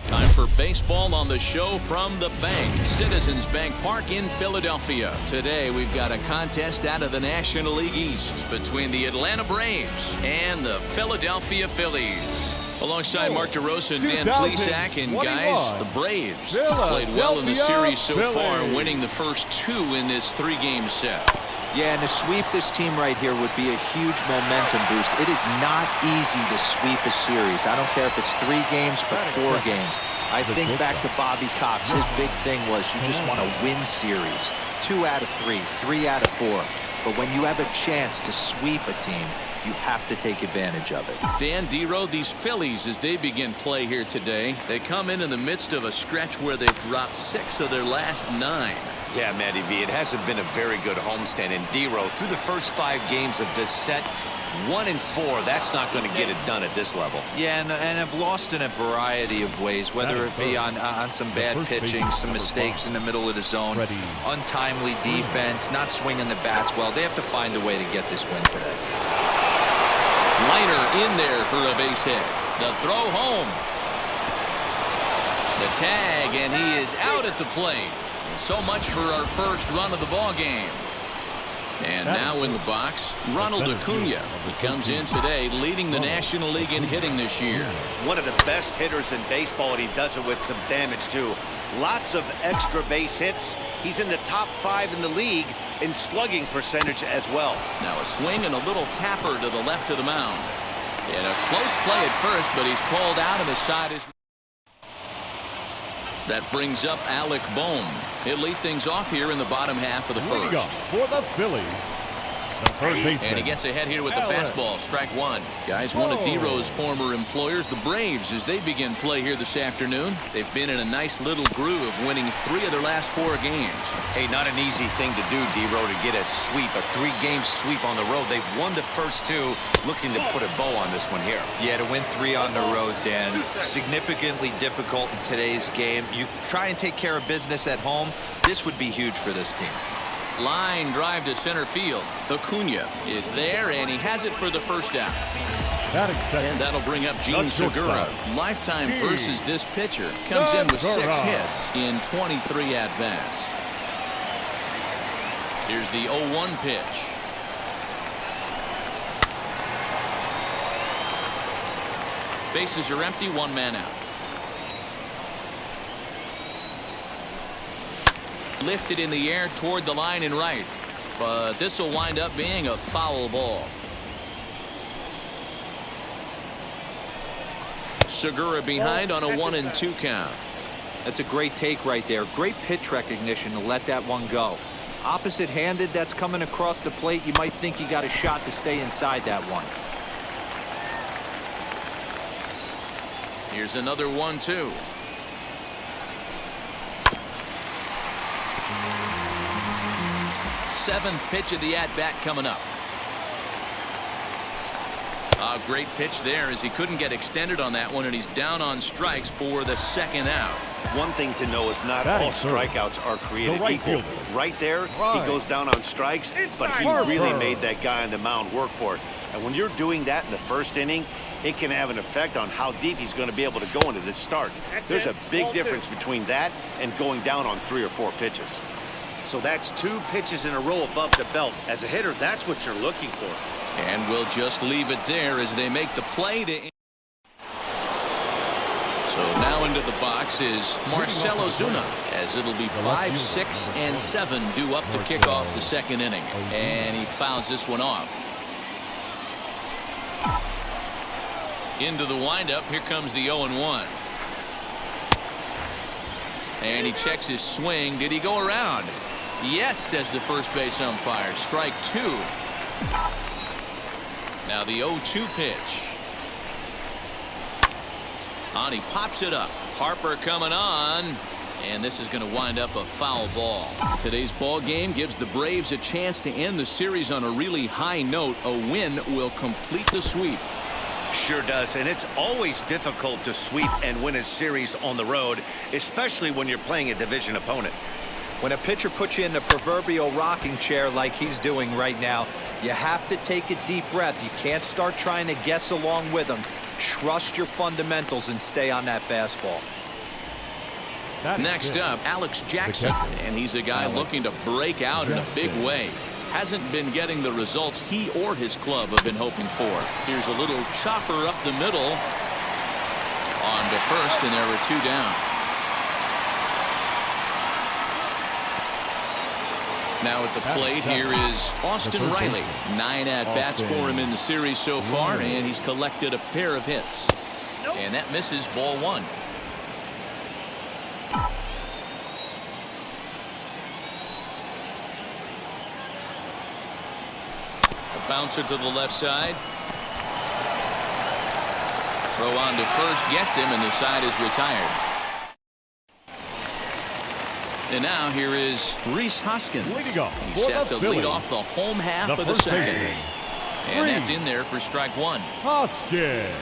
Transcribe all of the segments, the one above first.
Time for baseball on the show from the bank. Citizens Bank Park in Philadelphia. Today we've got a contest out of the National League East between the Atlanta Braves and the Philadelphia Phillies. Alongside Mark DeRosa and Dan Plesac, and guys, the Braves played well in the series so far, winning the first two in this three-game set. Yeah, and to sweep this team right here would be a huge momentum boost. It is not easy to sweep a series. I don't care if it's 3 games or 4 games. I think back to Bobby Cox. His big thing was you just want to win series. 2 out of 3, 3 out of 4. But when you have a chance to sweep a team, you have to take advantage of it. Dan Dero, these Phillies, as they begin play here today, they come in the midst of a stretch where they've dropped 6 of their last 9. Yeah, Matty V, it hasn't been a very good homestand. And Dero, through the first 5 games of this set, 1 and 4, that's not going to get it done at this level. Yeah, and have lost in a variety of ways, whether it be on some bad pitching, some mistakes in the middle of the zone, untimely defense, not swinging the bats well. They have to find a way to get this win today. Liner in there for a base hit. The throw home. The tag, and he is out at the plate. So much for our first run of the ball game. And now in the box, Ronald Acuna. He comes in today leading the National League in hitting this year. One of the best hitters in baseball, and he does it with some damage too. Lots of extra base hits. He's in the top 5 in the league in slugging percentage as well. Now a swing and a little tapper to the left of the mound. And a close play at first, but he's called out, and the side is... That brings up Alec Bohm. He'll lead things off here in the bottom half of the first. For the Phillies, the third baseman. And he gets ahead here with the fastball. Strike 1. Guys, one of Dero's former employers, the Braves, as they begin play here this afternoon. They've been in a nice little groove of winning 3 of their last 4 games. Hey, not an easy thing to do, Dero, to get a sweep, a 3-game sweep on the road. They've won the first 2, looking to put a bow on this one here. Yeah, to win 3 on the road, Dan, significantly difficult in today's game. You try and take care of business at home. This would be huge for this team. Line drive to center field. Acuna is there, and he has it for the first out. And that'll bring up Gene Segura. Lifetime versus this pitcher. Comes in with 6 hits in 23 at-bats. Here's the 0-1 pitch. Bases are empty, 1 man out. Lifted in the air toward the line and right, but this will wind up being a foul ball. Segura behind on a 1-2 count. That's a great take right there. Great pitch recognition to let that one go. Opposite-handed, that's coming across the plate. You might think you got a shot to stay inside that one. Here's another 1-2. Seventh pitch of the at-bat coming up. A great pitch there as he couldn't get extended on that one, and he's down on strikes for the second out. One thing to know is not all strikeouts are created equal. Right there, he goes down on strikes, but he really made that guy on the mound work for it. And when you're doing that in the first inning, it can have an effect on how deep he's going to be able to go into this start. There's a big difference between that and going down on 3 or 4 pitches. So that's 2 pitches in a row above the belt. As a hitter, that's what you're looking for. And we'll just leave it there as they make the play to... So now into the box is Marcell Ozuna, as it'll be 5, 6, and 7 due up to kick off the second inning. And he fouls this one off. Into the windup, here comes the 0-1. And he checks his swing. Did he go around? Yes, says the first base umpire. Strike 2. Now the 0-2 pitch. And he pops it up. Harper coming on. And this is going to wind up a foul ball. Today's ball game gives the Braves a chance to end the series on a really high note. A win will complete the sweep. Sure does, and it's always difficult to sweep and win a series on the road, especially when you're playing a division opponent. When a pitcher puts you in the proverbial rocking chair like he's doing right now, you have to take a deep breath. You can't start trying to guess along with him. Trust your fundamentals and stay on that fastball. Next up, Alex Jackson, and he's a guy looking to break out in a big way. Hasn't been getting the results he or his club have been hoping for. Here's a little chopper up the middle. On to first, and there were 2 down. Now at the plate, here is Austin Riley. 9 at-bats for him in the series so far, and he's collected a pair of hits. And that misses, ball 1. A bouncer to the left side. Throw on to first, gets him, and the side is retired. And now here is Rhys Hoskins. He's set to lead off the home half of the second. And that's in there for strike 1. Hoskins.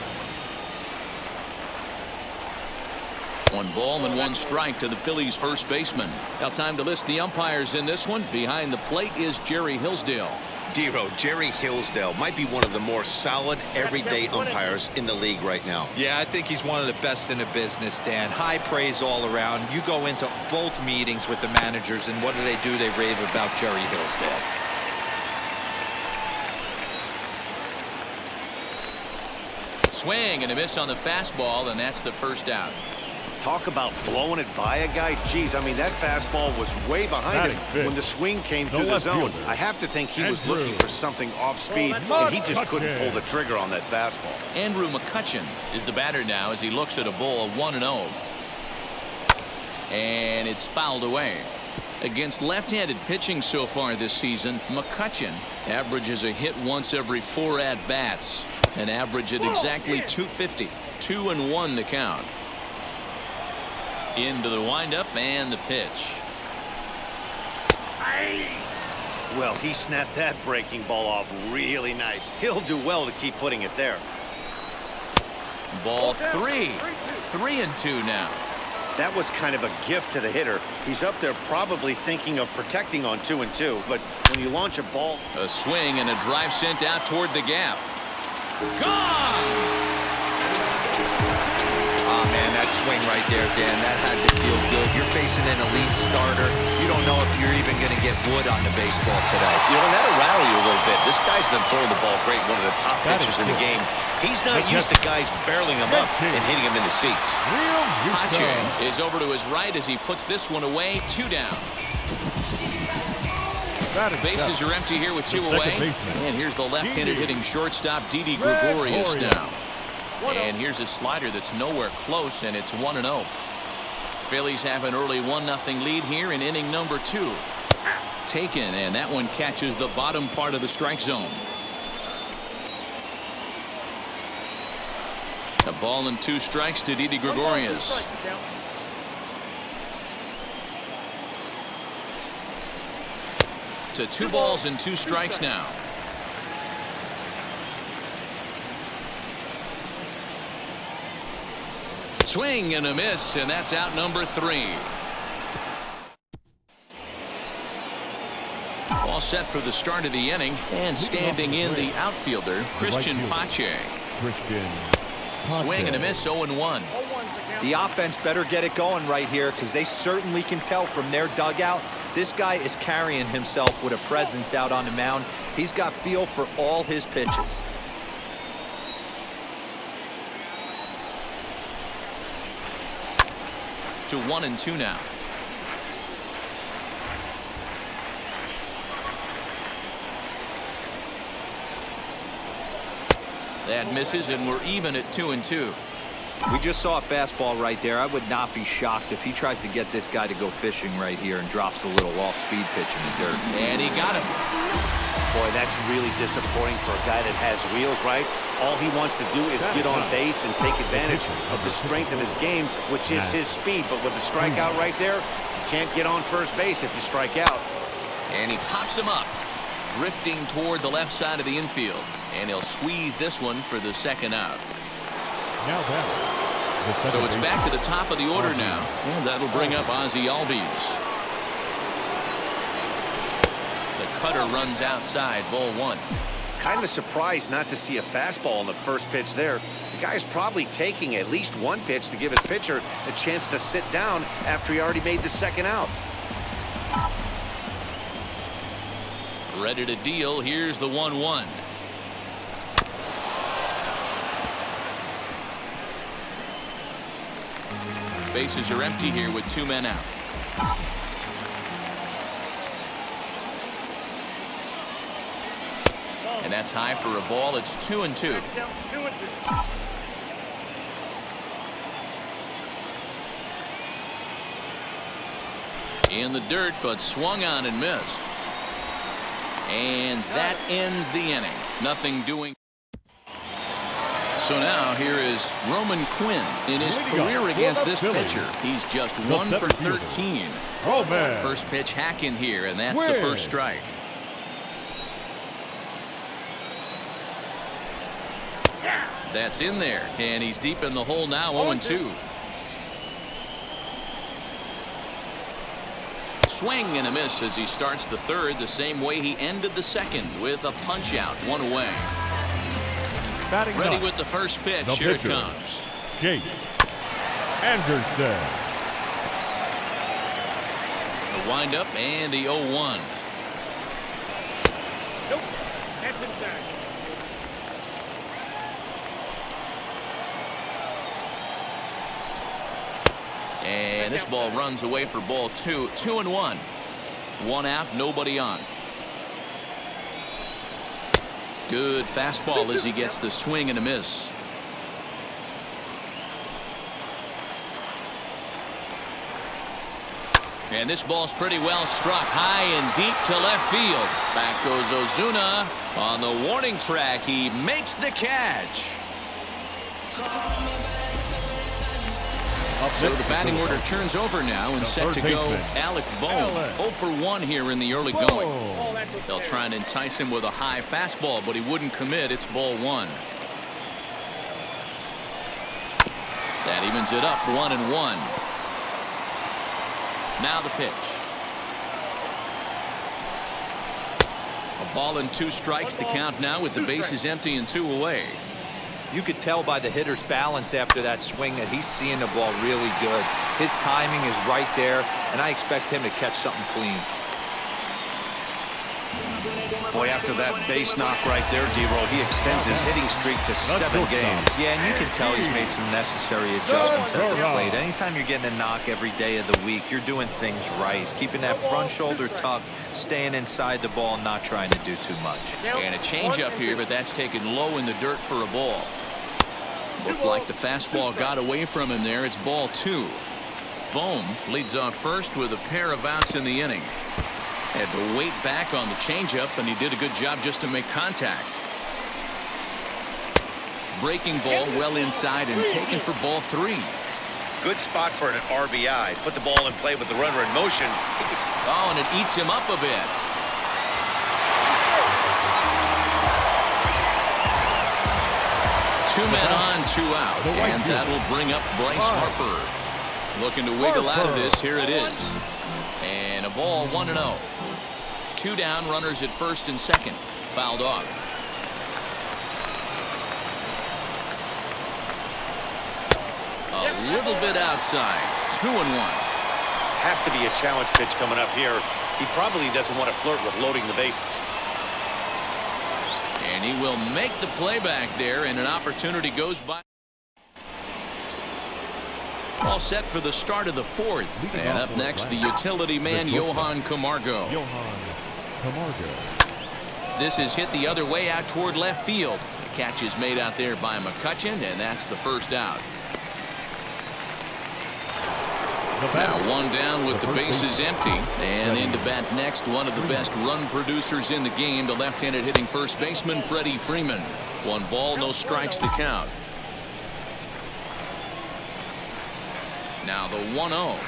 1 ball and 1 strike to the Phillies' first baseman. Now time to list the umpires in this one. Behind the plate is Jerry Hillsdale. Dero, Jerry Hillsdale might be one of the more solid everyday umpires in the league right now. Yeah, I think he's one of the best in the business, Dan. High praise all around. You go into both meetings with the managers, and what do? They rave about Jerry Hillsdale. Swing and a miss on the fastball, and that's the first out. Talk about blowing it by a guy. Geez, I mean, that fastball was way behind him when the swing came through the zone. I have to think he was looking for something off speed, and he just couldn't pull the trigger on that fastball. Andrew McCutchen is the batter now as he looks at a ball of 1-0. And it's fouled away. Against left-handed pitching so far this season, McCutchen averages a hit once every 4 at-bats. An average at exactly 250. 2-1 the count. Into the windup and the pitch. Well, he snapped that breaking ball off really nice. He'll do well to keep putting it there. Ball 3. 3-2 now. That was kind of a gift to the hitter. He's up there probably thinking of protecting on 2-2, but when you launch a ball. A swing and a drive sent out toward the gap. Gone! Oh, man, that swing right there, Dan, that had to feel good. You're facing an elite starter. You don't know if you're even going to get wood on the baseball today. You know, that'll rally you a little bit. This guy's been throwing the ball great, one of the top pitchers in the game. He's not used to guys barreling him up and hitting him in the seats. Pache is over to his right as he puts this one away. 2 down. Bases are empty here with 2 away. And here's the left-handed hitting shortstop, Didi Gregorius now. And here's a slider that's nowhere close, and it's 1-0. Phillies have an early 1-0 lead here in inning number 2. Taken, and that one catches the bottom part of the strike zone. A ball and 2 strikes to Didi Gregorius. To 2 balls and 2 strikes now. Swing and a miss, and that's out number 3. All set for the start of the inning, and standing in the outfielder, Christian Pache. Swing and a miss, 0-1. The offense better get it going right here, because they certainly can tell from their dugout this guy is carrying himself with a presence out on the mound. He's got feel for all his pitches. To 1-2 now. That misses, and we're even at 2-2. We just saw a fastball right there. I would not be shocked if he tries to get this guy to go fishing right here and drops a little off-speed pitch in the dirt. And he got him. Boy, that's really disappointing for a guy that has wheels, right? All he wants to do is get on base and take advantage of the strength of his game, which is his speed. But with the strikeout right there, you can't get on first base if you strike out. And he pops him up, drifting toward the left side of the infield. And he'll squeeze this one for the second out. So it's back to the top of the order now. And that'll bring up Ozzie Albies. The cutter runs outside, ball 1. Kind of surprised not to see a fastball on the first pitch there. The guy's probably taking at least one pitch to give his pitcher a chance to sit down after he already made the second out. Ready to deal. Here's the 1-1. Bases are empty here with 2 men out. And that's high for a ball. It's 2-2. In the dirt, but swung on and missed. And that ends the inning. Nothing doing. So now here is Roman Quinn in his career against this pitcher. He's just 1 for 13. First pitch hack in here, and that's the first strike. That's in there, and he's deep in the hole now, 0-2. Swing and a miss as he starts the third the same way he ended the second, with a punch out, 1 away. Ready with the first pitch. Here it comes. Jake Anderson. The windup and the 0-1. Nope, that's inside. And this ball runs away for ball 2. 2-1. 1 out, nobody on. Good fastball as he gets the swing and a miss. And this ball's pretty well struck high and deep to left field. Back goes Ozuna on the warning track. He makes the catch. So the batting order turns over now, and set to go Alec Bohm. 0 for 1 here in the early going. They'll try and entice him with a high fastball, but he wouldn't commit. It's ball 1. That evens it up, 1-1. Now the pitch. A ball and 2 strikes, the count now with the bases empty and 2 away. You could tell by the hitter's balance after that swing that he's seeing the ball really good. His timing is right there, and I expect him to catch something clean. Boy, after that base knock right there, D-Roll, he extends his hitting streak to 7 games. Yeah, and you can tell he's made some necessary adjustments at the plate. Anytime you're getting a knock every day of the week, you're doing things right. He's keeping that front shoulder tucked, staying inside the ball, not trying to do too much. And a changeup here, but that's taken low in the dirt for a ball. Looked like the fastball got away from him there. It's ball 2. Bohm leads off first with a pair of outs in the inning. Had to wait back on the changeup, and he did a good job just to make contact. Breaking ball well inside and taken for ball 3. Good spot for an RBI. Put the ball in play with the runner in motion. Oh, and it eats him up a bit. Two men on, 2 out, and that'll bring up Bryce Harper. Looking to wiggle out of this. Here it is. And a ball, 1-0. 2 down, runners at first and second. Fouled off. A little bit outside. 2-1. Has to be a challenge pitch coming up here. He probably doesn't want to flirt with loading the bases. And he will make the play back there, and an opportunity goes by. All set for the start of the 4th. And up next, the utility man, Johan Camargo. This is hit the other way out toward left field. The catch is made out there by McCutchen, and that's the first out. Now 1 down with the bases empty, and in to bat next, one of the best run producers in the game, the left-handed hitting first baseman Freddie Freeman. 1 ball, no strikes to count. Now the 1-0.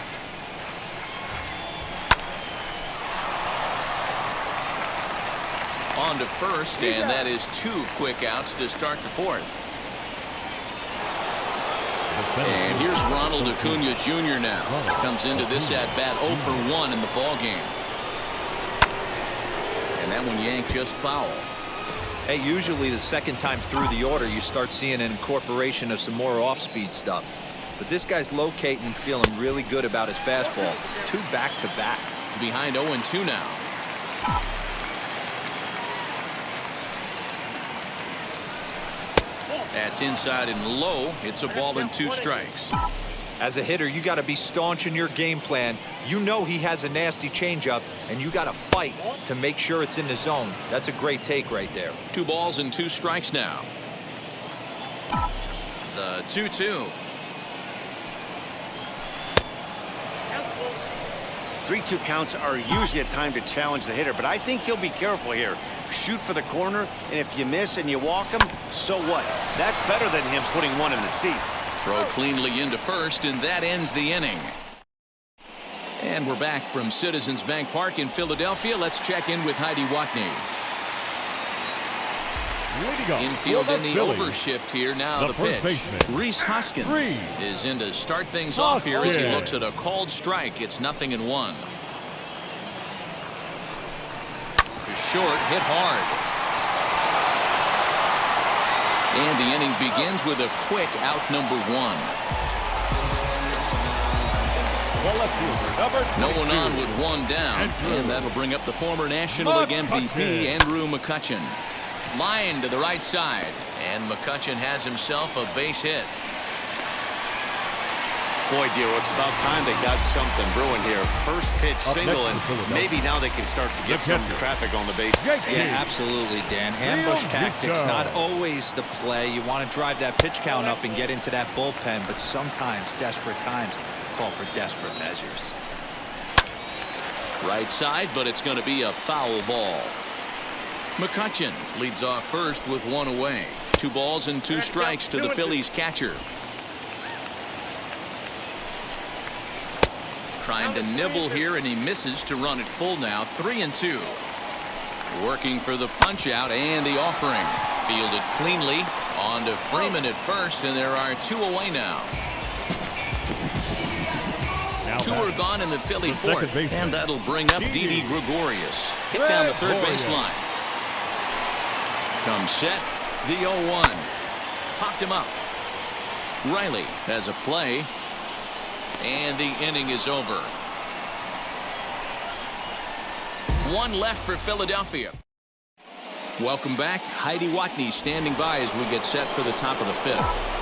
On to first, and that is 2 quick outs to start the 4th. And here's Ronald Acuna Jr. now. Comes into this at-bat 0 for 1 in the ballgame. And that one yanked just foul. Hey, usually the second time through the order, you start seeing an incorporation of some more off-speed stuff. But this guy's locating and feeling really good about his fastball. 2 back-to-back. Behind 0-2 now. That's inside and low. It's a ball and 2 strikes. As a hitter, you got to be staunch in your game plan. You know he has a nasty changeup, and you got to fight to make sure it's in the zone. That's a great take right there. 2 balls and 2 strikes now. The 2-2. 3-2 counts are usually a time to challenge the hitter, but I think he'll be careful here. Shoot for the corner, and if you miss and you walk him, so what? That's better than him putting one in the seats. Throw cleanly into first, and that ends the inning. And we're back from Citizens Bank Park in Philadelphia. Let's check in with Heidi Watney. Infield in the overshift here. Now the pitch. Reese Hoskins is in to start things off here as he looks at a called strike. It's 0-1. To short, hit hard. And the inning begins with a quick out number 1. No one on with 1 down. And that'll bring up the former National League MVP, Andrew McCutchen. Line to the right side, and McCutchen has himself a base hit. Boy, Dero, it's about time they got something brewing here. First pitch single, and maybe now they can start to get some traffic on the bases. Yeah, absolutely, Dan. Ambush tactics, not always the play. You want to drive that pitch count up and get into that bullpen, but sometimes desperate times call for desperate measures. Right side, but it's going to be a foul ball. McCutchen leads off first with 1 away. 2 balls and 2 strikes to the Phillies catcher. Trying to nibble here, and he misses to run it full now. 3-2. Working for the punch out and the offering. Fielded cleanly. On to Freeman at first, and there are 2 away now. 2 are gone in the Philly fourth, and that'll bring up Didi Gregorius. Hit down the third baseline. Comes set, the 0-1. Popped him up. Riley has a play, and the inning is over. 1 left for Philadelphia. Welcome back. Heidi Watney standing by as we get set for the top of the 5th.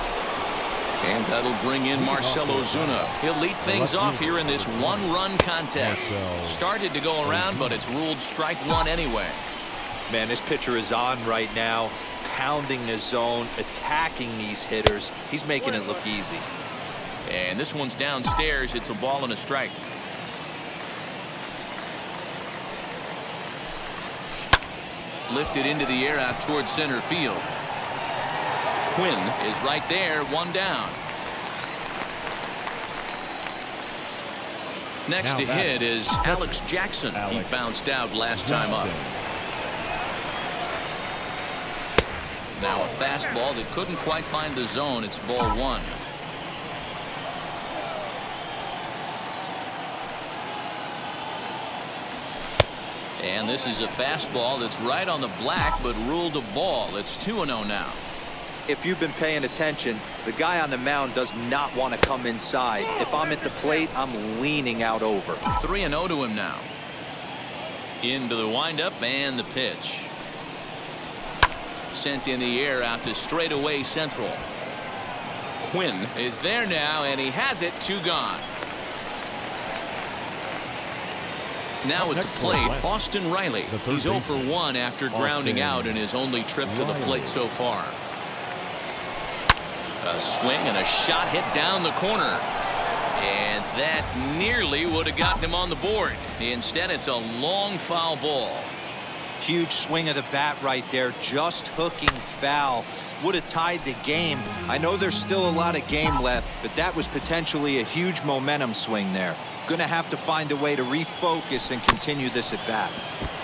And that'll bring in Marcell Ozuna. He'll lead things off here in this 1-run contest. Started to go around, but it's ruled strike 1 anyway. Man, this pitcher is on right now, pounding the zone, attacking these hitters. He's making it look easy. And this one's downstairs. It's a ball and a strike. Lifted into the air out towards center field. Quinn is right there, 1 down. Next to hit is Alex Jackson. He bounced out last time up. Now a fastball that couldn't quite find the zone. It's ball 1. And this is a fastball that's right on the black, but ruled a ball. It's 2-0 now. If you've been paying attention, the guy on the mound does not want to come inside. If I'm at the plate, I'm leaning out over. 3-0 to him now. Into the windup and the pitch. Sent in the air out to straightaway central. Quinn is there now, and he has it. 2 gone. Now at the plate, Austin Riley. He's 0 for 1 after grounding out in his only trip to the plate so far. A swing and a shot hit down the corner. And that nearly would have gotten him on the board. Instead, it's a long foul ball. Huge swing of the bat right there, just hooking foul. Would have tied the game. I know there's still a lot of game left, but that was potentially a huge momentum swing there. Gonna have to find a way to refocus and continue this at bat.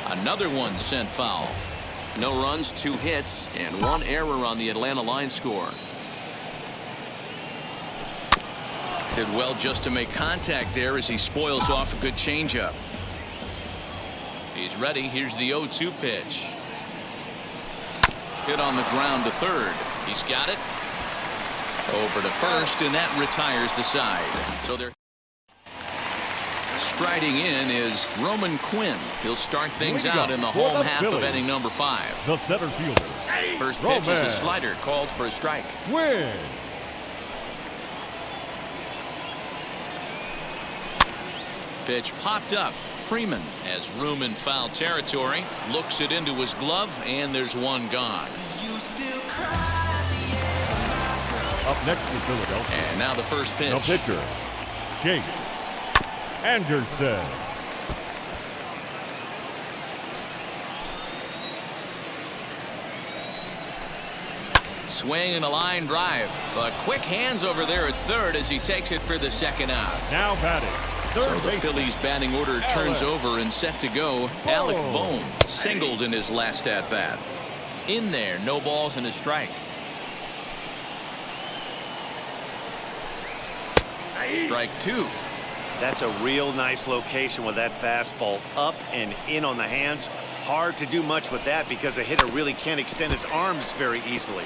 Another one sent foul. No runs, 2 hits, and 1 error on the Atlanta line score. Did well just to make contact there as he spoils off a good changeup. He's ready. Here's the 0-2 pitch. Hit on the ground to third. He's got it. Over to first, and that retires the side. So they're striding in is Roman Quinn. He'll start things out in the home half of inning number 5. The center fielder. First pitch is a slider called for a strike. Win. Pitch popped up. Freeman has room in foul territory. Looks it into his glove, and there's one gone. Up next to Philadelphia. And now the first pitch. The pitcher, Jake Anderson. Swing and a line drive. But quick hands over there at third as he takes it for the second out. Now batting. So the Phillies batting order turns over and set to go. Alec Bohm singled in his last at bat. In there, no balls and a strike. Strike 2. That's a real nice location with that fastball up and in on the hands. Hard to do much with that because a hitter really can't extend his arms very easily.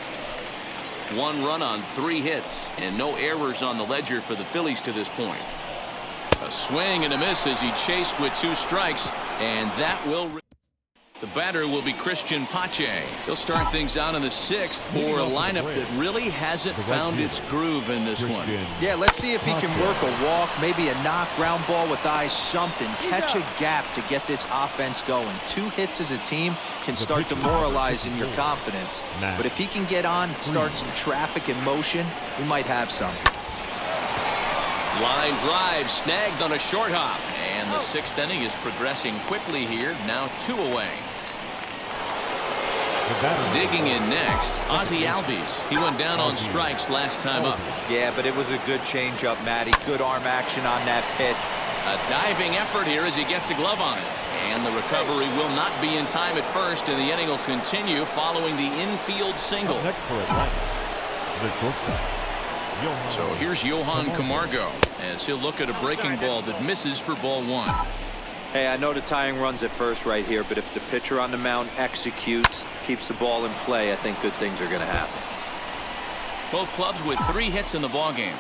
1 run on 3 hits and no errors on the ledger for the Phillies to this point. A swing and a miss as he chased with 2 strikes, and that will. The batter will be Christian Pache. He'll start things out in the 6th for a lineup that really hasn't found its groove in this one. Yeah, let's see if he can work a walk, maybe a knock, ground ball with eyes, something. Catch a gap to get this offense going. 2 hits as a team can start demoralizing your confidence. But if he can get on and start some traffic in motion, we might have something. Line drive snagged on a short hop. And the 6th inning is progressing quickly here. Now 2 away. Digging in next, Ozzie Albies. He went down on strikes last time up. Yeah, but it was a good changeup, Matty. Good arm action on that pitch. A diving effort here as he gets a glove on it. And the recovery will not be in time at first, and the inning will continue following the infield single. Next for Atlanta, the shortstop. So here's Johan Camargo as he'll look at a breaking ball that misses for ball 1. Hey, I know the tying run's at first right here, but if the pitcher on the mound executes, keeps the ball in play, I think good things are going to happen. Both clubs with 3 hits in the ballgame.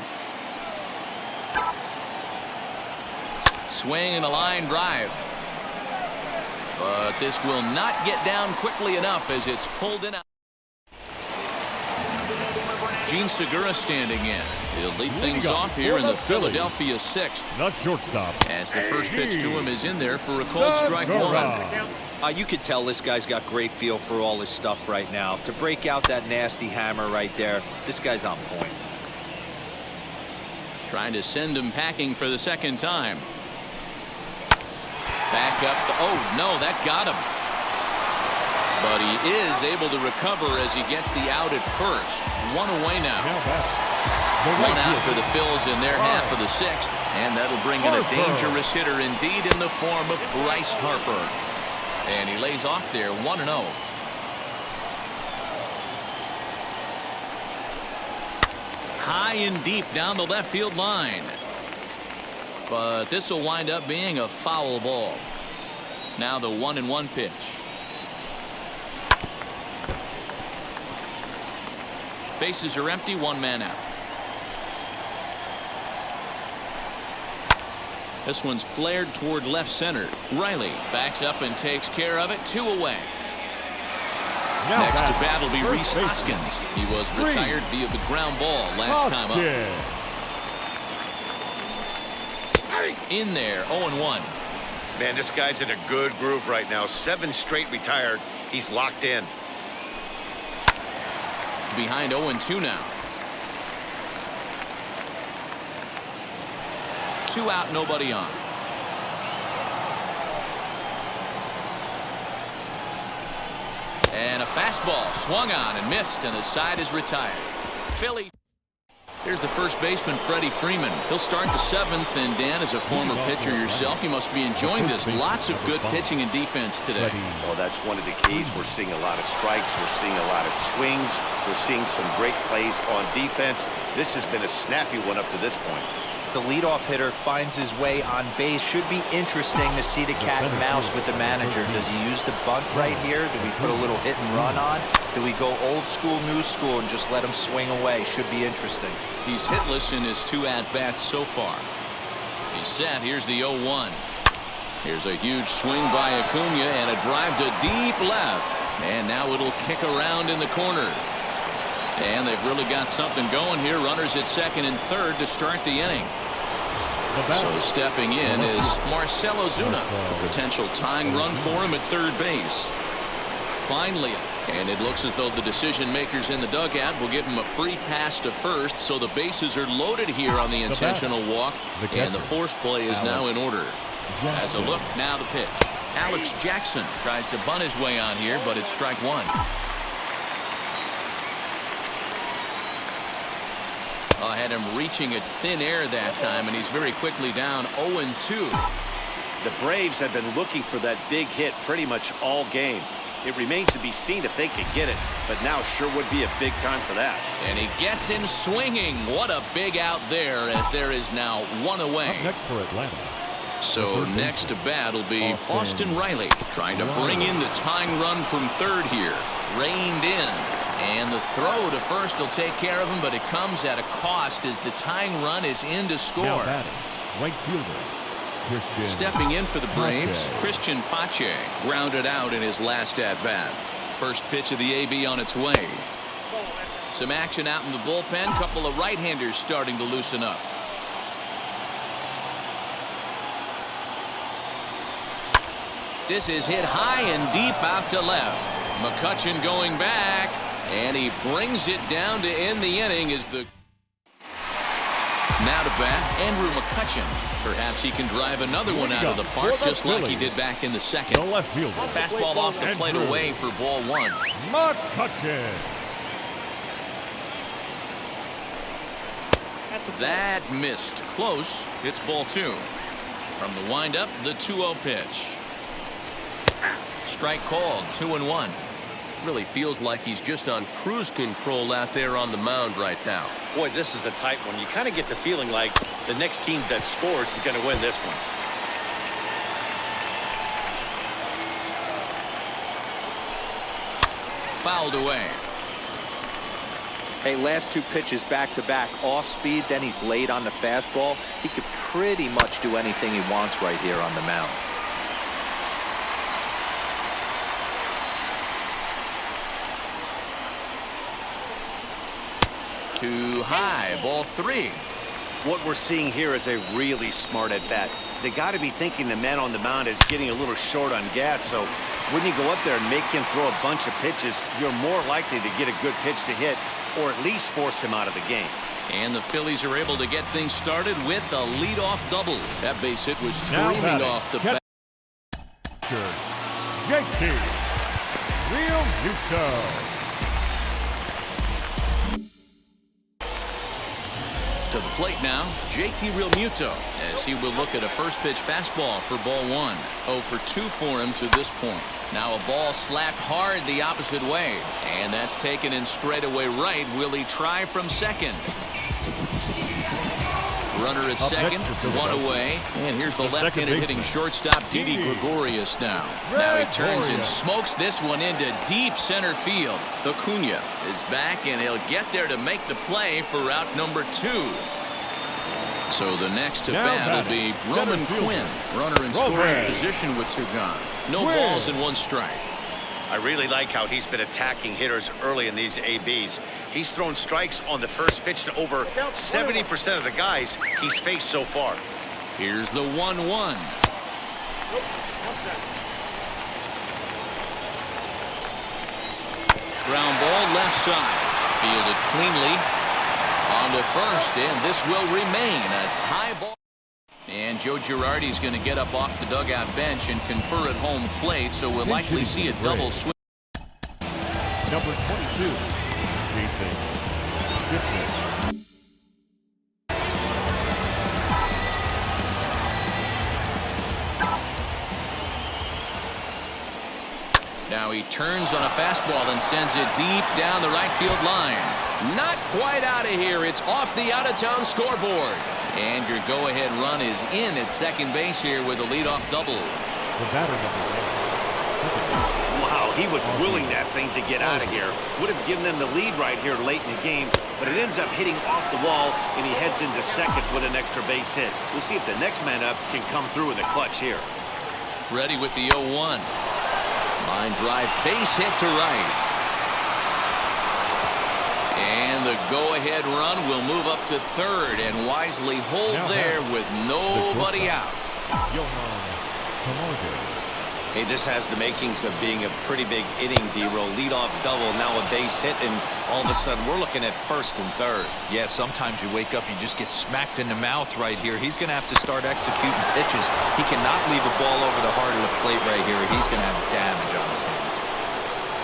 Swing and a line drive. But this will not get down quickly enough as it's pulled in out. Gene Segura standing in. He'll lead things off here in the Philadelphia 6th. The shortstop. As the first pitch to him is in there for a called strike 1. You could tell this guy's got great feel for all his stuff right now. To break out that nasty hammer right there, this guy's on point. Trying to send him packing for the second time. Back up. Oh, no, that got him. But he is able to recover as he gets the out at first. 1 away now. 1 out for the Phils in their half of the 6th. And that'll bring in a dangerous hitter indeed in the form of Bryce Harper. And he lays off there 1-0. High and deep down the left field line. But this will wind up being a foul ball. Now the 1-1 pitch. Bases are empty, 1 man out. This one's flared toward left center. Riley backs up and takes care of it. 2 away. Next to bat will be Rhys Hoskins. He was retired via the ground ball last time up. In there, 0-1. Man, this guy's in a good groove right now. 7 straight retired. He's locked in. Behind 0-2 now. 2 out, nobody on. And a fastball swung on and missed, and the side is retired. Philly. Here's the first baseman, Freddie Freeman. He'll start the 7th, and Dan, as a former pitcher yourself, you must be enjoying this. Lots of good pitching and defense today. Well, that's one of the keys. We're seeing a lot of strikes. We're seeing a lot of swings. We're seeing some great plays on defense. This has been a snappy one up to this point. the leadoff hitter finds his way on base. Should be interesting to see the cat and mouse with the manager. Does he use the bunt right here? Do we put a little hit and run on? Do we go old school, new school, and just let him swing away? Should be interesting. He's hitless in his 2 at-bats so far. He's set. Here's the 0-1. Here's a huge swing by Acuna and a drive to deep left. And now it'll kick around in the corner. And they've really got something going here. Runners at second and third to start the inning. So stepping in is Marcell Ozuna. A potential tying run for him at third base. Finally, and it looks as though the decision makers in the dugout will give him a free pass to first, so the bases are loaded here on the intentional walk, and the force play is now in order. As a look, now the pitch. Alex Jackson tries to bunt his way on here, but it's strike one. Had him reaching at thin air that time, and he's very quickly down 0-2. The Braves have been looking for that big hit pretty much all game. It remains to be seen if they can get it, but now sure would be a big time for that. And he gets him swinging. What a big out there, as there is now one away. Up next for Atlanta. So next to bat will be Austin Riley, trying to bring in the tying run from third here. Reined in. And the throw to first will take care of him, but it comes at a cost as the tying run is in to score. Now batting, right fielder, Christian. Stepping in for the Braves, Christian Pache grounded out in his last at-bat. First pitch of the AB on its way. Some action out in the bullpen. Couple of right-handers starting to loosen up. This is hit high and deep out to left. McCutchen going back. And he brings it down to end the inning as the... Now to bat, Andrew McCutchen. Perhaps he can drive another one out of the park just like he did back in the second. The left fielder. Fastball off the plate away for ball one. McCutchen. That missed. Close. It's ball two. From the windup, the 2-0 pitch. Strike called, 2-1. Really feels like he's just on cruise control out there on the mound right now. Boy, this is a tight one. You kind of get the feeling like the next team that scores is going to win this one. Fouled away. Hey, last 2 pitches back-to-back, off speed, then he's late on the fastball. He could pretty much do anything he wants right here on the mound. Too high, ball 3. What we're seeing here is a really smart at-bat. They got to be thinking the man on the mound is getting a little short on gas, so when you go up there and make him throw a bunch of pitches, you're more likely to get a good pitch to hit or at least force him out of the game. And the Phillies are able to get things started with a leadoff double. That base hit was screaming off the bat. JT Realmuto. To the plate now, JT Realmuto, as he will look at a first pitch fastball for ball 1. 0 for 2 for him to this point. Now a ball slapped hard the opposite way, and that's taken in straightaway right. Will he try from second? Runner at second, 1 away, and here's the left-handed hitting shortstop Didi Gregorius now. Now he turns and smokes this one into deep center field. Acuna is back, and he'll get there to make the play for route number 2. So the next to bat will be Roman Quinn, runner in scoring position with 2 gone. No balls and 1 strike. I really like how he's been attacking hitters early in these ABs. He's thrown strikes on the first pitch to over 70% of the guys he's faced so far. Here's the 1-1. Ground ball left side. Fielded cleanly. On to first, and this will remain a tie ball. And Joe Girardi's going to get up off the dugout bench and confer at home plate, so we'll likely see a double swing. Number 22, Jason Gibson. Now he turns on a fastball and sends it deep down the right field line. Not quite out of here. It's off the out-of-town scoreboard. And your go-ahead run is in at second base here with a leadoff double. The batter number 1. Wow, he was willing that thing to get out of here. Would have given them the lead right here late in the game, but it ends up hitting off the wall, and he heads into second with an extra base hit. We'll see if the next man up can come through in the clutch here. Ready with the 0-1. Line drive, base hit to right. And the go-ahead run will move up to third and wisely hold there with nobody out. Hey, this has the makings of being a pretty big inning, D-Row. Leadoff double, now a base hit, and all of a sudden we're looking at first and third. Yeah, sometimes you wake up, you just get smacked in the mouth right here. He's going to have to start executing pitches. He cannot leave a ball over the heart of the plate right here. He's going to have damage on his hands.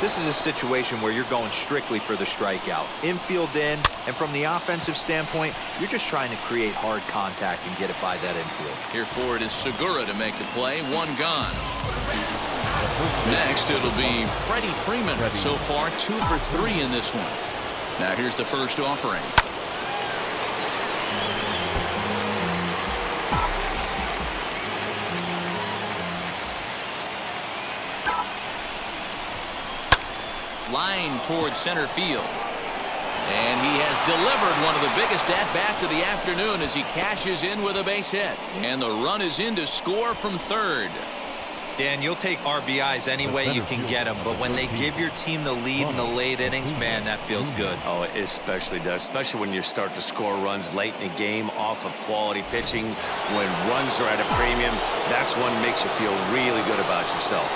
This is a situation where you're going strictly for the strikeout. Infield in, and from the offensive standpoint, you're just trying to create hard contact and get it by that infield. Here for it is Segura to make the play. One gone. Next, it'll be Freddie Freeman. So far, 2 for 3 in this one. Now here's the first offering. Line towards center field. And he has delivered one of the biggest at-bats of the afternoon as he cashes in with a base hit. And the run is in to score from third. Dan, you'll take RBIs any way you can get them, but when they give your team the lead in the late innings, man, that feels good. Oh, it especially does, especially when you start to score runs late in the game off of quality pitching. When runs are at a premium, that's one that makes you feel really good about yourself.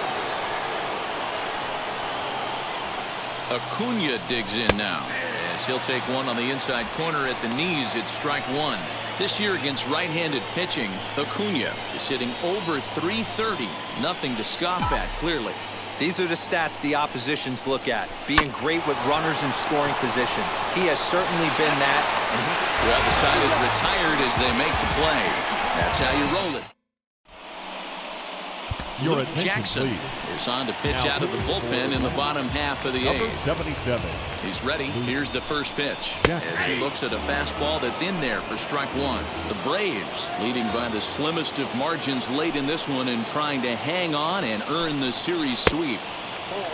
Acuna digs in now as he'll take one on the inside corner at the knees. It's strike one. This year against right-handed pitching, Acuna is hitting over .330. Nothing to scoff at, clearly. These are the stats the oppositions look at. Being great with runners in scoring position. He has certainly been that. And he's well, the side is retired as they make the play. That's how you roll it. Luke Jackson is on to pitch out of the bullpen in the bottom half of the eighth. 77. He's ready. Here's the first pitch as he looks at a fastball that's in there for strike one. The Braves leading by the slimmest of margins late in this one and trying to hang on and earn the series sweep.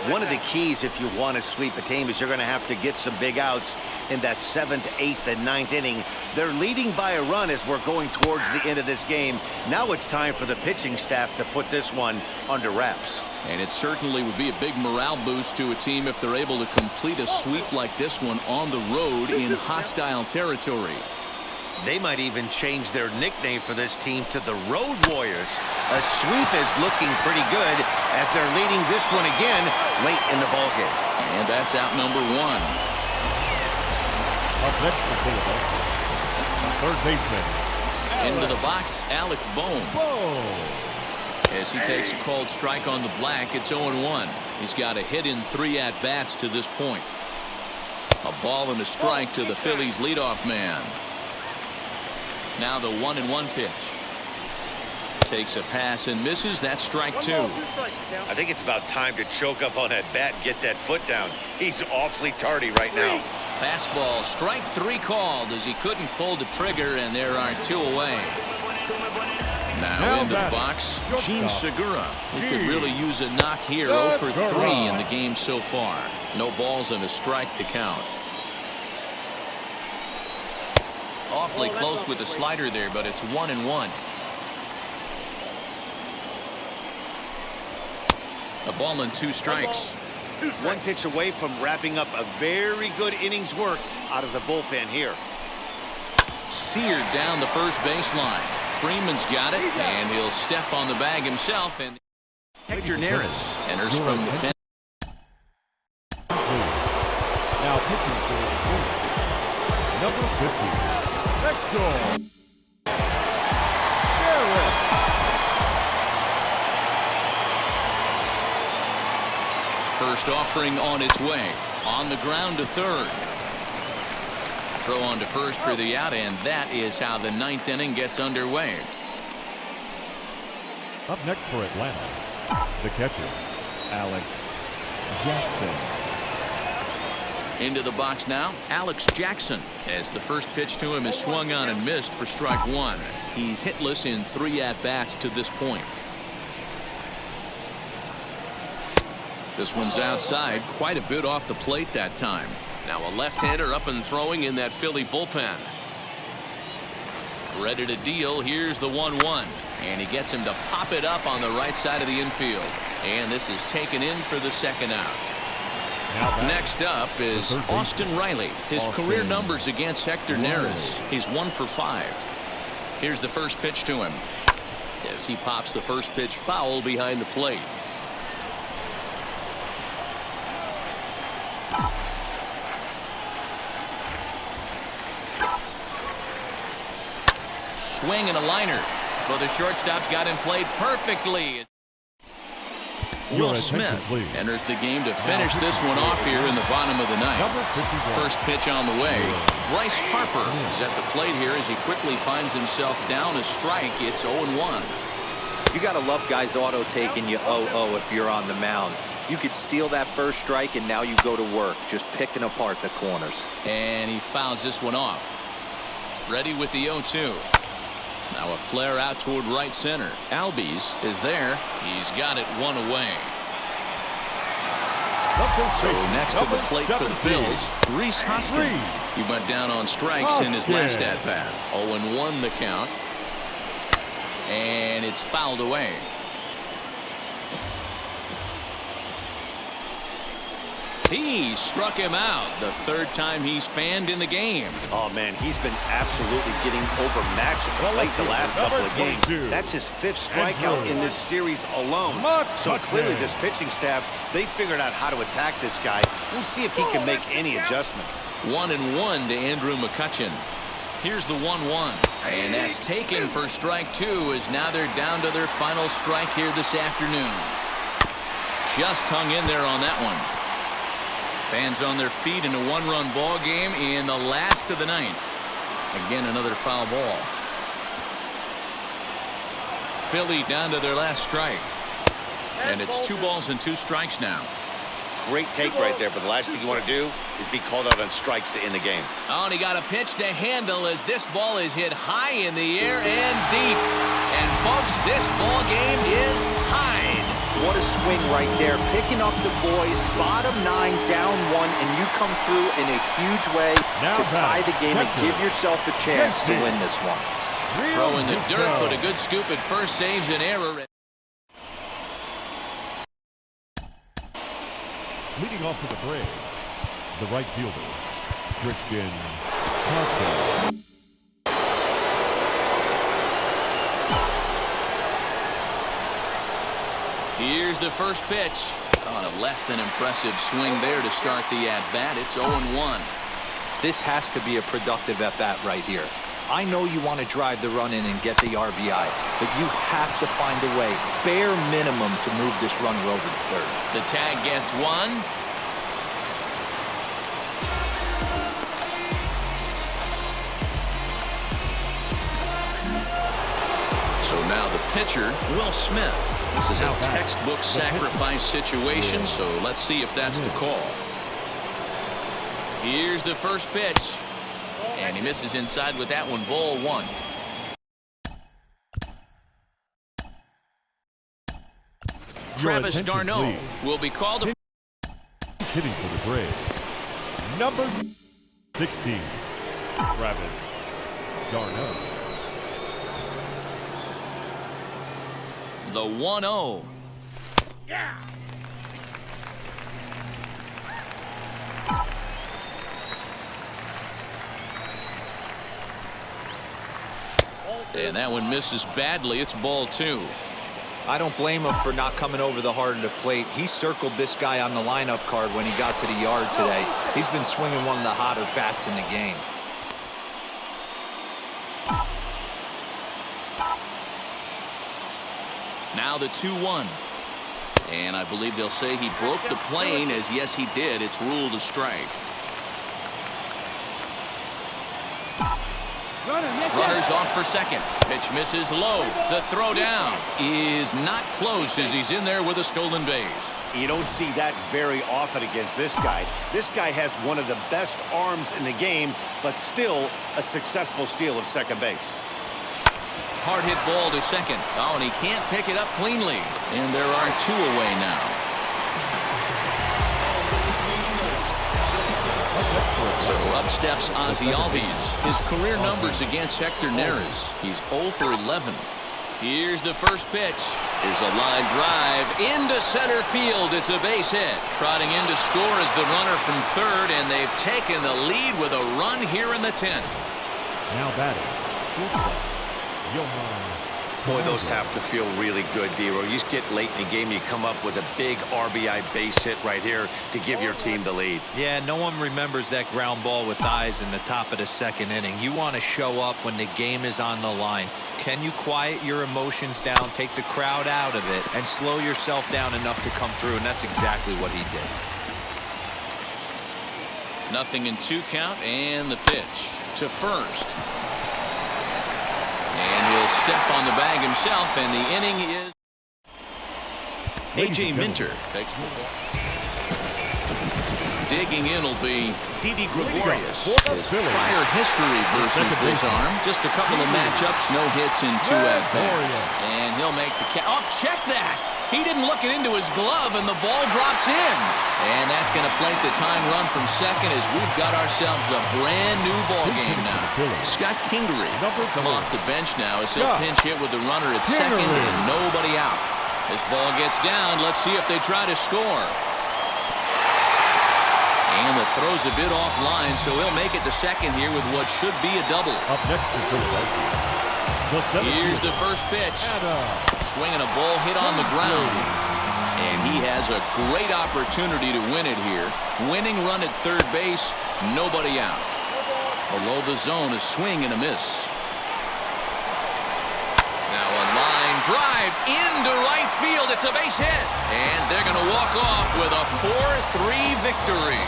One of the keys if you want to sweep a team is you're going to have to get some big outs in that 7th, 8th, and 9th inning. They're leading by a run as we're going towards the end of this game. Now it's time for the pitching staff to put this one under wraps. And it certainly would be a big morale boost to a team if they're able to complete a sweep like this one on the road in hostile territory. They might even change their nickname for this team to the Road Warriors. A sweep is looking pretty good as they're leading this one again late in the ballgame. And that's out number one. Up next for Philadelphia, third baseman. Into the box, Alec Bohm. As he takes a called strike on the black, it's 0-1. He's got a hit in 3 at-bats to this point. A ball and a strike to the Phillies' leadoff man. Now the 1-1 pitch. Takes a pass and misses. That's strike two. I think it's about time to choke up on that bat and get that foot down. He's awfully tardy right now. Fastball, strike 3 called as he couldn't pull the trigger, and there are 2 away. Now into the box, Gene Segura, who could really use a knock here. 0 for 3 in the game so far. No balls and a strike to count. Awfully close with the slider there, but it's 1-1. A ball and 2 strikes. One pitch away from wrapping up a very good innings work out of the bullpen here. Seared down the first baseline. Freeman's got it, and he'll step on the bag himself. And Hector Neris enters from the pen. Now pitching for the Phillies, number 50. Hector. First offering on its way. On the ground to third. Throw on to first for the out, and that is how the 9th inning gets underway. Up next for Atlanta, the catcher, Alex Jackson. Into the box now, Alex Jackson, as the first pitch to him is swung on and missed for strike one. He's hitless in 3 at-bats to this point. This one's outside, quite a bit off the plate that time. Now a left-hander up and throwing in that Philly bullpen. Ready to deal. Here's the 1-1. And he gets him to pop it up on the right side of the infield. And this is taken in for the second out. Next up is Austin Riley. His career numbers against Hector Neris. He's 1 for 5. Here's the first pitch to him. As he pops the first pitch foul behind the plate. Swing and a liner. But the shortstop's got him played perfectly. Will Smith enters the game to finish this one off here in the bottom of the ninth. First pitch on the way. Bryce Harper is at the plate here as he quickly finds himself down a strike. It's 0-1. You got to love guys auto taking you 0-0 if you're on the mound. You could steal that first strike and now you go to work just picking apart the corners. And he fouls this one off. Ready with the 0-2. Now a flare out toward right center. Albies is there. He's got it one away. So next to the plate for the Phils, Rhys Hoskins. He went down on strikes in his last at-bat. 0-1 the count. And it's fouled away. He struck him out the third time he's fanned in the game. Oh, man, he's been absolutely getting overmatched at the plate the last couple of games. That's his 5th strikeout in this series alone. So clearly this pitching staff, they figured out how to attack this guy. We'll see if he can make any adjustments. 1-1 to Andrew McCutchen. Here's the 1-1. And that's taken for strike 2 as now they're down to their final strike here this afternoon. Just hung in there on that one. Fans on their feet in a 1-run ball game in the last of the ninth. Again, another foul ball. Philly down to their last strike. And it's 2 balls and 2 strikes now. Great take right there, but the last thing you want to do is be called out on strikes to end the game. Oh, and he got a pitch to handle as this ball is hit high in the air and deep. And folks, this ball game is tied. What a swing right there. Picking up the boys, bottom 9, down 1, and you come through in a huge way to tie the game and give yourself a chance to win this one. Throw in the dirt, but a good scoop at first saves an error. Leading off to the Braves, the right fielder, Christian Carter. Here's the first pitch. On a less than impressive swing there to start the at-bat. It's 0-1. This has to be a productive at-bat right here. I know you want to drive the run in and get the RBI, but you have to find a way, bare minimum, to move this runner over to third. The tag gets 1. So now the pitcher, Will Smith. This is a textbook sacrifice situation, so let's see if that's the call. Here's the first pitch. And he misses inside with that one, ball 1. Travis d'Arnaud will be called. Hitting for the Braves, number 16, Travis d'Arnaud. The 1-0. Yeah. And that one misses badly. It's ball 2. I don't blame him for not coming over the heart of the plate. He circled this guy on the lineup card when he got to the yard today. He's been swinging one of the hotter bats in the game. Now the 2-1. And I believe they'll say he broke the plane, as yes, he did. It's ruled a strike. Runners goes off for second. Pitch misses low. The throw down is not close as he's in there with a stolen base. You don't see that very often against this guy. This guy has one of the best arms in the game, but still a successful steal of second base. Hard hit ball to second. Oh, and he can't pick it up cleanly. And there are 2 away now. So up steps Ozzie Albies. His career numbers against Hector Neris. He's 0 for 11. Here's the first pitch. Here's a line drive into center field. It's a base hit. Trotting in to score is the runner from third, and they've taken the lead with a run here in the 10th. Now batting. Johan. Boy, those have to feel really good, D-Row. You get late in the game, you come up with a big RBI base hit right here to give your team the lead. Yeah, no one remembers that ground ball with eyes in the top of the second inning. You want to show up when the game is on the line. Can you quiet your emotions down, take the crowd out of it, and slow yourself down enough to come through? And that's exactly what he did. 0-2 count, and the pitch to first. And he'll step on the bag himself, and the inning is... A.J. Minter takes the ball. Digging in will be Didi Gregorius. His prior history versus this arm. Just a couple of matchups, no hits in 2 at-bats. And he'll make the catch. Oh, check that! He didn't look it into his glove, and the ball drops in. And that's going to plate the tying run from second as we've got ourselves a brand new ball game now. Scott Kingery come off the bench now as he'll pinch hit with the runner at second and nobody out. This ball gets down. Let's see if they try to score. And the throw's a bit offline, so he'll make it to second here with what should be a double. Up next is Philadelphia. Here's the first pitch. Swinging a ball hit on the ground. And he has a great opportunity to win it here. Winning run at third base, nobody out. Below the zone, a swing and a miss. Now a line drive into right field. It's a base hit. And they're going to walk off with a 4-3 victory.